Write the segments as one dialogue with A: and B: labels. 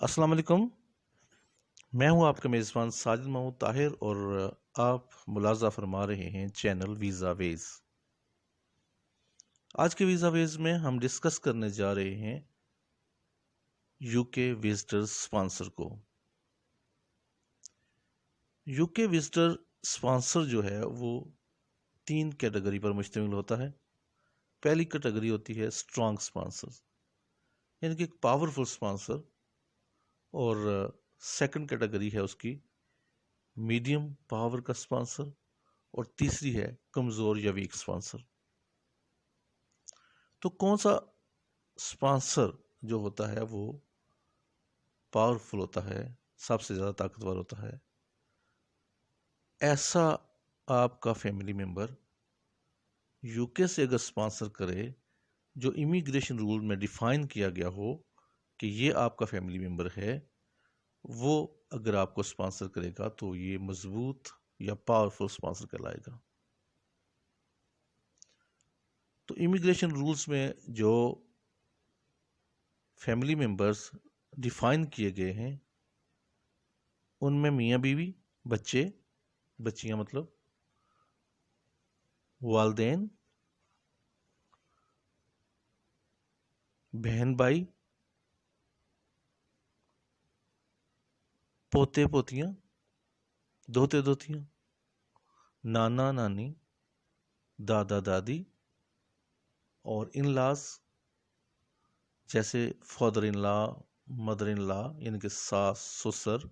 A: السلام علیکم. میں ہوں آپ کا میزبان ساجد محمود طاہر اور آپ ملاحظہ فرما رہے ہیں چینل ویزا ویز. آج کے ویزا ویز میں ہم ڈسکس کرنے جا رہے ہیں یو کے وزٹر سپانسر کو. یو کے وزٹر سپانسر جو ہے وہ 3 کیٹیگری پر مشتمل ہوتا ہے. پہلی کیٹیگری ہوتی ہے اسٹرانگ سپانسر، یعنی کہ ایک پاورفل سپانسر، اور سیکنڈ کیٹیگری ہے اس کی میڈیم پاور کا سپانسر، اور تیسری ہے کمزور یا ویک سپانسر. تو کون سا سپانسر جو ہوتا ہے وہ پاورفل ہوتا ہے، سب سے زیادہ طاقتور ہوتا ہے؟ ایسا آپ کا فیملی ممبر یو کے سے اگر سپانسر کرے جو امیگریشن رول میں ڈیفائن کیا گیا ہو کہ یہ آپ کا فیملی ممبر ہے، وہ اگر آپ کو سپانسر کرے گا تو یہ مضبوط یا پاورفل سپانسر کہلائے گا. تو امیگریشن رولز میں جو فیملی ممبرز ڈیفائن کیے گئے ہیں ان میں میاں بیوی، بچے، بچیاں مطلب، والدین، بہن بھائی، پوتے پوتیاں، دوتے دوتیاں، نانا نانی، دادا دادی، اور ان لاز جیسے فادر ان لا، مدر ان لا یعنی کہ ساس سسر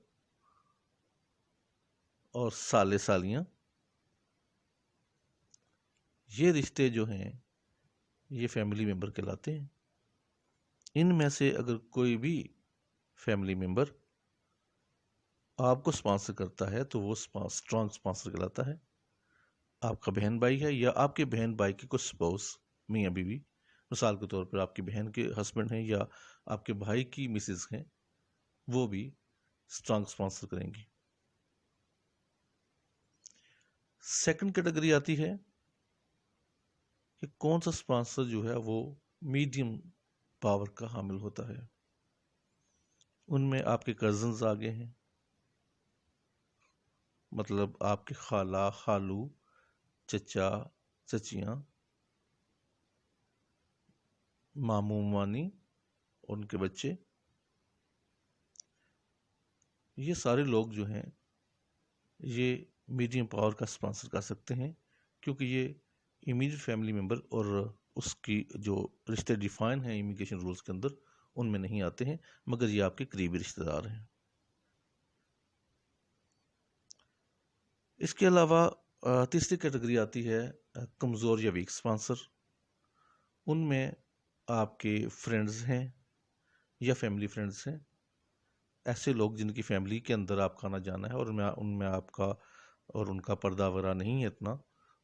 A: اور سالے سالیاں. یہ رشتے جو ہیں یہ فیملی ممبر کہلاتے ہیں. ان میں سے اگر کوئی بھی فیملی ممبر آپ کو سپانسر کرتا ہے تو وہ اسٹرانگ سپانسر کہلاتا ہے. آپ کا بہن بھائی ہے یا آپ کے بہن بھائی کی کوئی سپوز، میاں بیوی، مثال کے طور پر آپ کی بہن کے ہسبینڈ ہیں یا آپ کے بھائی کی مسز ہیں، وہ بھی اسٹرانگ سپانسر کریں گی. سیکنڈ کیٹیگری آتی ہے کہ کون سا سپانسر جو ہے وہ میڈیم پاور کا حامل ہوتا ہے. ان میں آپ کے کزنز آگے ہیں، مطلب آپ کے خالہ، خالو، چچا، چچیاں، ماموں مانی، ان کے بچے. یہ سارے لوگ جو ہیں یہ میڈیم پاور کا سپانسر کر سکتے ہیں کیونکہ یہ امیڈیٹ فیملی ممبر اور اس کی جو رشتے ڈیفائن ہیں امیگریشن رولز کے اندر ان میں نہیں آتے ہیں، مگر یہ آپ کے قریبی رشتہ دار ہیں. اس کے علاوہ تیسری کیٹیگری آتی ہے کمزور یا ویک سپانسر. ان میں آپ کے فرینڈز ہیں یا فیملی فرینڈز ہیں، ایسے لوگ جن کی فیملی کے اندر آپ کا آنا جانا ہے اور ان میں آپ کا اور ان کا پردہ وغیرہ نہیں ہے اتنا،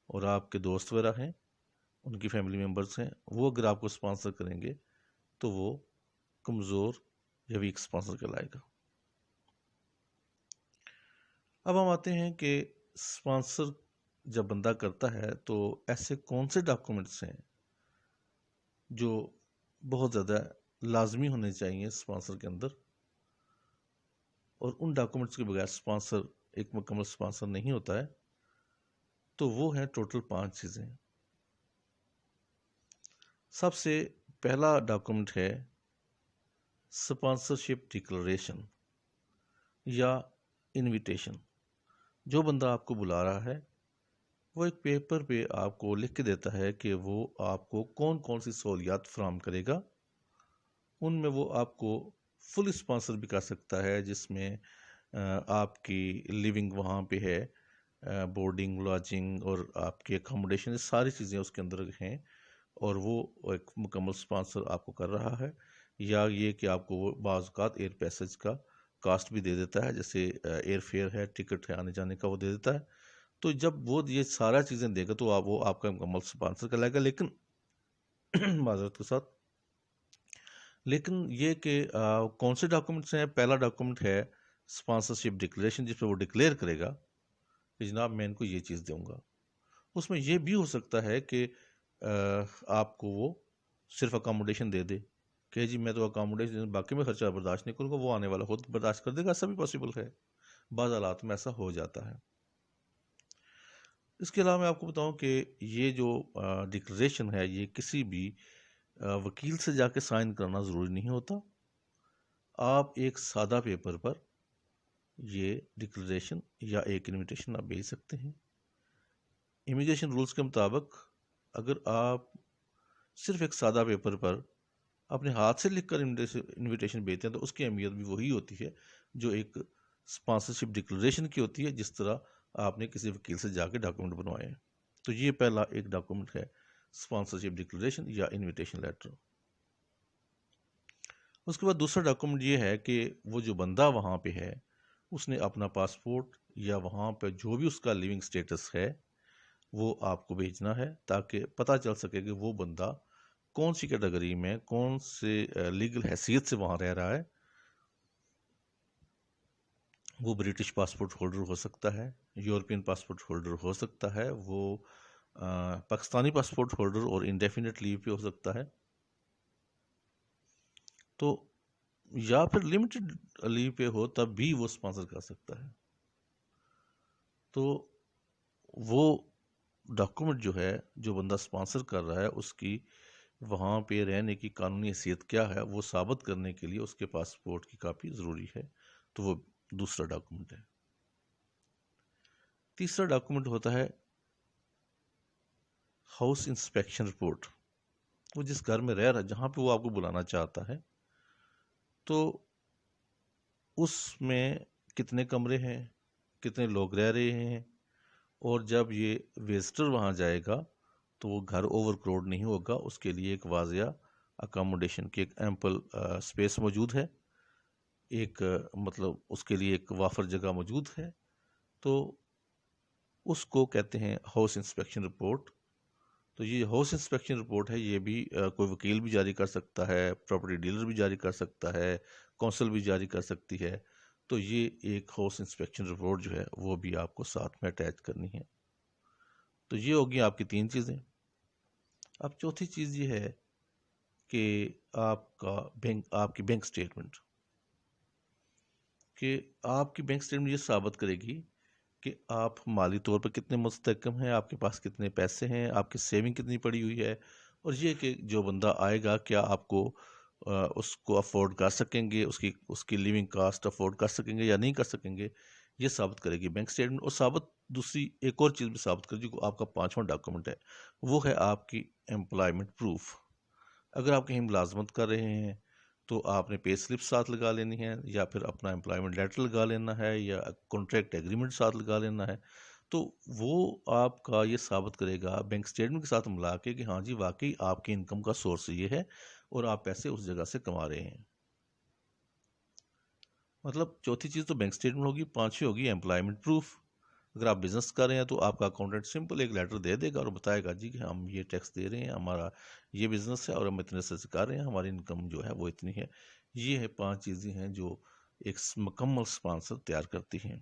A: اور آپ کے دوست وغیرہ ہیں، ان کی فیملی ممبرز ہیں، وہ اگر آپ کو سپانسر کریں گے تو وہ کمزور یا ویک سپانسر کہلائے گا. اب ہم آتے ہیں کہ سپانسر جب بندہ کرتا ہے تو ایسے کون سے ڈاکومنٹس ہیں جو بہت زیادہ لازمی ہونے چاہیے سپانسر کے اندر، اور ان ڈاکومنٹس کے بغیر سپانسر ایک مکمل سپانسر نہیں ہوتا ہے. تو وہ ہیں ٹوٹل 5 چیزیں. سب سے پہلا ڈاکومنٹ ہے سپانسرشپ ڈکلریشن یا انویٹیشن. جو بندہ آپ کو بلا رہا ہے وہ ایک پیپر پہ آپ کو لکھ کے دیتا ہے کہ وہ آپ کو کون کون سی سہولیات فراہم کرے گا. ان میں وہ آپ کو فل اسپانسر بھی کر سکتا ہے جس میں آپ کی لیونگ وہاں پہ ہے، بورڈنگ، لاجنگ اور آپ کی اکاموڈیشن، ساری چیزیں اس کے اندر ہیں، اور وہ ایک مکمل اسپانسر آپ کو کر رہا ہے. یا یہ کہ آپ کو وہ بعض اوقات ایئر پیسج کا کاسٹ بھی دے دیتا ہے، جیسے ایئر فیئر ہے، ٹکٹ ہے آنے جانے کا، وہ دے دیتا ہے. تو جب وہ یہ سارا چیزیں دے گا تو وہ آپ کا مکمل اسپانسر کر لائے گا. لیکن معذرت کے ساتھ، لیکن یہ کہ کون سے ڈاکومنٹس ہیں. پہلا ڈاکومنٹ ہے اسپانسرشپ ڈکلیریشن، جس پہ وہ ڈکلیئر کرے گا کہ جناب میں ان کو یہ چیز دوں گا. اس میں یہ بھی ہو سکتا ہے کہ آپ کو وہ صرف اکاموڈیشن دے دے کہ جی میں تو اکاموڈیشن باقی میں خرچہ برداشت نہیں کروں گا، وہ آنے والا خود برداشت کر دے گا، ایسا بھی پاسبل ہے، بعض حالات میں ایسا ہو جاتا ہے۔ اس کے علاوہ میں آپ کو بتاؤں کہ یہ جو ڈکلریشن ہے یہ کسی بھی وکیل سے جا کے سائن کرنا ضروری نہیں ہوتا، آپ ایک سادہ پیپر پر یہ ڈکلریشن یا ایک انویٹیشن آپ بھیج سکتے ہیں۔ امیگریشن رولز کے مطابق اگر آپ صرف ایک سادہ پیپر پر اپنے ہاتھ سے لکھ کر انویٹیشن بھیجتے ہیں تو اس کی اہمیت بھی وہی ہوتی ہے جو ایک اسپانسرشپ ڈکلریشن کی ہوتی ہے، جس طرح آپ نے کسی وکیل سے جا کے ڈاکومنٹ بنوائے ہیں۔ تو یہ پہلا ایک ڈاکومنٹ ہے اسپانسرشپ ڈکلریشن یا انویٹیشن لیٹر۔ اس کے بعد دوسرا ڈاکومنٹ یہ ہے کہ وہ جو بندہ وہاں پہ ہے اس نے اپنا پاسپورٹ یا وہاں پہ جو بھی اس کا لیونگ سٹیٹس ہے وہ آپ کو بھیجنا ہے، تاکہ پتہ چل سکے کہ وہ بندہ کون سی کیٹیگری میں کون سے لیگل حیثیت سے وہاں رہ رہا ہے۔ وہ برٹش پاسپورٹ ہولڈر ہو سکتا ہے، یورپین پاسپورٹ ہولڈر ہو سکتا ہے، وہ پاکستانی پاسپورٹ ہولڈر اور انڈیفینٹ لیو پہ ہو سکتا ہے، تو یا پھر لمیٹڈ لیو پہ ہو تب بھی وہ اسپانسر کر سکتا ہے۔ تو وہ ڈاکومنٹ جو ہے جو بندہ اسپانسر کر رہا ہے اس کی وہاں پہ رہنے کی قانونی حیثیت کیا ہے وہ ثابت کرنے کے لیے اس کے پاسپورٹ کی کاپی ضروری ہے، تو وہ دوسرا ڈاکومنٹ ہے۔ تیسرا ڈاکومنٹ ہوتا ہے ہاؤس انسپیکشن رپورٹ۔ وہ جس گھر میں رہ رہا ہے، جہاں پہ وہ آپ کو بلانا چاہتا ہے، تو اس میں کتنے کمرے ہیں، کتنے لوگ رہ رہے ہیں، اور جب یہ وزٹر وہاں جائے گا تو وہ گھر اوور کراؤڈ نہیں ہوگا، اس کے لیے ایک واضح اکاموڈیشن کی ایک ایمپل اسپیس موجود ہے، ایک مطلب اس کے لیے ایک وافر جگہ موجود ہے، تو اس کو کہتے ہیں ہاؤس انسپیکشن رپورٹ۔ تو یہ ہاؤس انسپیکشن رپورٹ ہے، یہ بھی کوئی وکیل بھی جاری کر سکتا ہے، پراپرٹی ڈیلر بھی جاری کر سکتا ہے، کونسل بھی جاری کر سکتی ہے، تو یہ ایک ہاؤس انسپیکشن رپورٹ جو ہے وہ بھی آپ کو ساتھ میں اٹیچ کرنی ہے۔ تو یہ ہوگی آپ کی 3 چیزیں۔ اب چوتھی چیز یہ ہے کہ آپ کی بینک سٹیٹمنٹ، کہ آپ کی بینک سٹیٹمنٹ یہ ثابت کرے گی کہ آپ مالی طور پر کتنے مستحکم ہیں، آپ کے پاس کتنے پیسے ہیں، آپ کی سیونگ کتنی پڑی ہوئی ہے، اور یہ کہ جو بندہ آئے گا کیا آپ کو اس کو افورڈ کر سکیں گے، اس کی لیونگ کاسٹ افورڈ کر سکیں گے یا نہیں کر سکیں گے، یہ ثابت کرے گی بینک سٹیٹمنٹ۔ اور دوسری ایک اور چیز بھی ثابت کرے گی، جو آپ کا 5واں ڈاکومنٹ ہے وہ ہے آپ کی امپلائمنٹ پروف۔ اگر آپ کہیں ملازمت کر رہے ہیں تو آپ نے پے سلپ ساتھ لگا لینی ہے، یا پھر اپنا امپلائمنٹ لیٹر لگا لینا ہے، یا کانٹریکٹ ایگریمنٹ ساتھ لگا لینا ہے، تو وہ آپ کا یہ ثابت کرے گا بینک سٹیٹمنٹ کے ساتھ ملا کے کہ ہاں جی واقعی آپ کی انکم کا سورس یہ ہے اور آپ پیسے اس جگہ سے کما رہے ہیں۔ مطلب چوتھی چیز تو بینک سٹیٹمنٹ ہوگی، 5ویں ہوگی امپلائمنٹ پروف۔ اگر آپ بزنس کر رہے ہیں تو آپ کا اکاؤنٹنٹ سمپل ایک لیٹر دے دے گا اور بتائے گا جی کہ ہم یہ ٹیکس دے رہے ہیں، ہمارا یہ بزنس ہے اور ہم اتنے سے کر رہے ہیں، ہماری انکم جو ہے وہ اتنی ہے۔ یہ ہے 5 چیزیں ہیں جو ایک مکمل اسپانسر تیار کرتی ہیں۔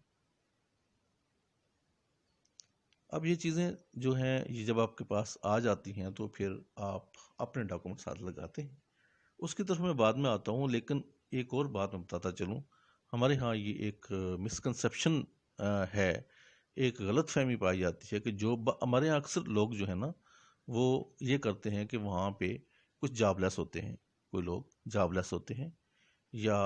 A: اب یہ چیزیں جو ہیں یہ جب آپ کے پاس آ جاتی ہیں تو پھر آپ اپنے ڈاکومنٹ ساتھ لگاتے ہیں۔ اس کی طرف میں بعد میں آتا ہوں، لیکن ایک اور بات میں بتاتا چلوں، ہمارے ہاں یہ ایک مسکنسیپشن ہے، ایک غلط فہمی پائی جاتی ہے کہ ہمارے یہاں اکثر لوگ جو ہیں نا وہ یہ کرتے ہیں کہ وہاں پہ کچھ جاب لیس ہوتے ہیں، کوئی لوگ جاب لیس ہوتے ہیں یا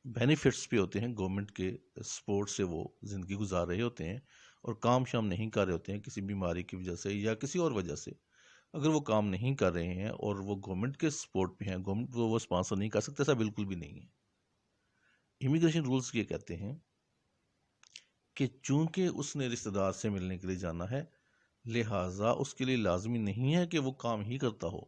A: بینیفٹس پہ ہوتے ہیں، گورنمنٹ کے سپورٹ سے وہ زندگی گزار رہے ہوتے ہیں اور کام شام نہیں کر رہے ہوتے ہیں کسی بیماری کی وجہ سے یا کسی اور وجہ سے۔ اگر وہ کام نہیں کر رہے ہیں اور وہ گورنمنٹ کے سپورٹ پہ ہیں، گورنمنٹ وہ اسپانسر نہیں کر سکتے، ایسا بالکل بھی نہیں ہے۔ امیگریشن رولز یہ کہتے ہیں کہ چونکہ اس نے رشتہ دار سے ملنے کے لیے جانا ہے، لہٰذا اس کے لیے لازمی نہیں ہے کہ وہ کام ہی کرتا ہو۔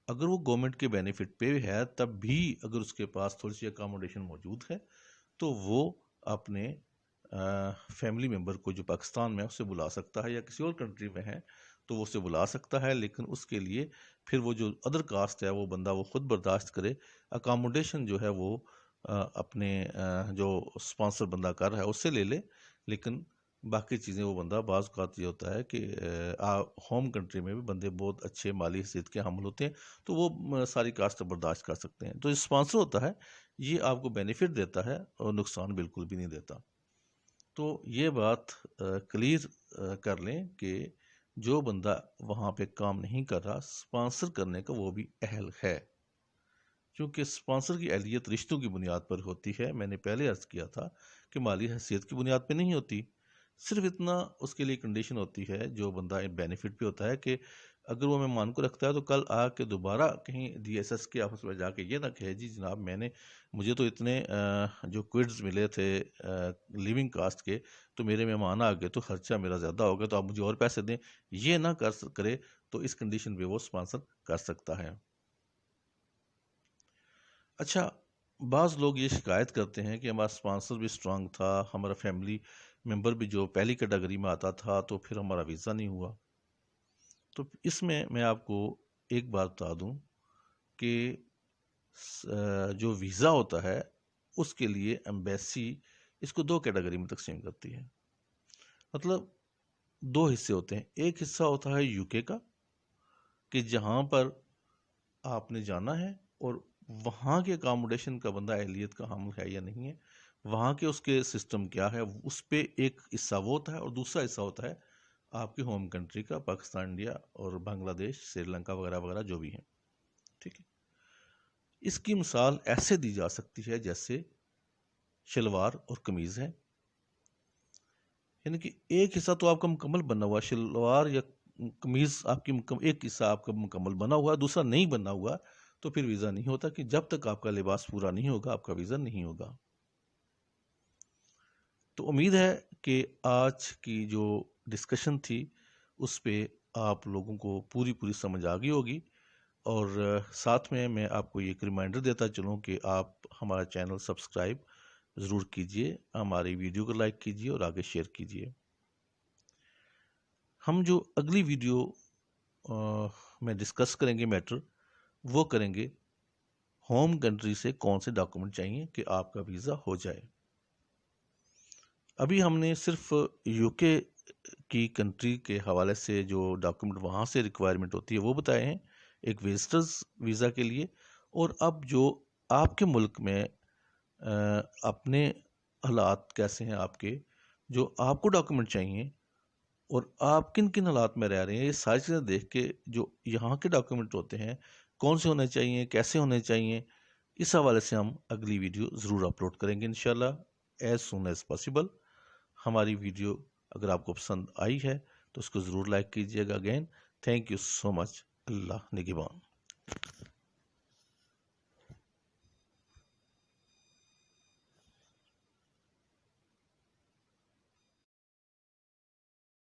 A: اگر وہ گورنمنٹ کے بینیفٹ پہ ہے تب بھی اگر اس کے پاس تھوڑی سی اکاموڈیشن موجود ہے تو وہ اپنے فیملی ممبر کو جو پاکستان میں اسے بلا سکتا ہے، یا کسی اور کنٹری میں ہے تو وہ اسے بلا سکتا ہے، لیکن اس کے لیے پھر وہ جو ادر کاسٹ ہے وہ بندہ وہ خود برداشت کرے۔ اکاموڈیشن جو ہے وہ اپنے جو اسپانسر بندہ کر رہا ہے اس سے لے لے، لیکن باقی چیزیں وہ بندہ بعض اوقات یہ ہوتا ہے کہ ہوم کنٹری میں بھی بندے بہت اچھے مالی حیثیت کے حامل ہوتے ہیں تو وہ ساری کاسٹ برداشت کر سکتے ہیں. تو اسپانسر ہوتا ہے یہ آپ کو بینیفٹ دیتا ہے اور نقصان بالکل بھی نہیں دیتا. تو یہ بات کلیئر کر لیں کہ جو بندہ وہاں پہ کام نہیں کر رہا اسپانسر کرنے کا وہ بھی اہل ہے، کیونکہ اسپانسر کی اہلیت رشتوں کی بنیاد پر ہوتی ہے. میں نے پہلے عرض کیا تھا کہ مالی حیثیت کی بنیاد پہ نہیں ہوتی. صرف اتنا اس کے لیے کنڈیشن ہوتی ہے جو بندہ بینیفٹ پہ ہوتا ہے کہ اگر وہ مہمان کو رکھتا ہے تو کل آ کے دوبارہ کہیں ڈی ایس ایس کے آفس میں جا کے یہ نہ کہے جی جناب مجھے تو اتنے جو کوئڈز ملے تھے لیونگ کاسٹ کے تو میرے مہمان آ گئے تو خرچہ میرا زیادہ ہو گیا تو آپ مجھے اور پیسے دیں. یہ نہ کرے تو اس کنڈیشن پہ وہ اسپانسر کر سکتا ہے. اچھا، بعض لوگ یہ شکایت کرتے ہیں کہ ہمارا اسپانسر بھی اسٹرانگ تھا، ہمارا فیملی ممبر بھی جو پہلی کیٹیگری میں آتا تھا تو پھر ہمارا ویزا نہیں ہوا. تو اس میں آپ کو ایک بات بتا دوں کہ جو ویزا ہوتا ہے اس کے لیے ایمبیسی اس کو 2 کیٹیگری میں تقسیم کرتی ہے. مطلب 2 حصے ہوتے ہیں. ایک حصہ ہوتا ہے یو کے کا کہ جہاں پر آپ نے جانا ہے اور وہاں کے اکاموڈیشن کا بندہ اہلیت کا حامل ہے یا نہیں ہے، وہاں کے اس کے سسٹم کیا ہے، اس پہ ایک حصہ وہ ہوتا ہے. اور دوسرا حصہ ہوتا ہے آپ کی ہوم کنٹری کا، پاکستان، انڈیا اور بنگلہ دیش، سری لنکا وغیرہ وغیرہ جو بھی ہیں. ٹھیک ہے، اس کی مثال ایسے دی جا سکتی ہے جیسے شلوار اور قمیض ہے. یعنی کہ ایک حصہ تو آپ کا مکمل بنا ہوا، شلوار یا قمیض آپ کی ایک حصہ آپ کا مکمل بنا ہوا، دوسرا نہیں بنا ہوا تو پھر ویزا نہیں ہوتا. کہ جب تک آپ کا لباس پورا نہیں ہوگا آپ کا ویزا نہیں ہوگا. تو امید ہے کہ آج کی جو ڈسکشن تھی اس پہ آپ لوگوں کو پوری سمجھ آ گئی ہوگی. اور ساتھ میں آپ کو ایک ریمائنڈر دیتا چلوں کہ آپ ہمارا چینل سبسکرائب ضرور کیجئے، ہماری ویڈیو کو لائک کیجئے اور آگے شیئر کیجئے. ہم جو اگلی ویڈیو میں ڈسکس کریں گے میٹر، وہ کریں گے ہوم کنٹری سے کون سے ڈاکومنٹ چاہیے کہ آپ کا ویزا ہو جائے. ابھی ہم نے صرف یو کے کی کنٹری کے حوالے سے جو ڈاکومنٹ وہاں سے ریکوائرمنٹ ہوتی ہے وہ بتائے ہیں ایک وزٹرز ویزا کے لیے. اور اب جو آپ کے ملک میں اپنے حالات کیسے ہیں، آپ کے جو آپ کو ڈاکومنٹ چاہیے اور آپ کن کن حالات میں رہ رہے ہیں، یہ ساری چیزیں دیکھ کے جو یہاں کے ڈاکومنٹ ہوتے ہیں کون سے ہونے چاہیے، کیسے ہونے چاہیے، اس حوالے سے ہم اگلی ویڈیو ضرور اپلوڈ کریں گے انشاءاللہ ایز سون ایز پاسبل. ہماری ویڈیو اگر آپ کو پسند آئی ہے تو اس کو ضرور لائک کیجیے گا. Again thank you so much. اللہ نگہبان.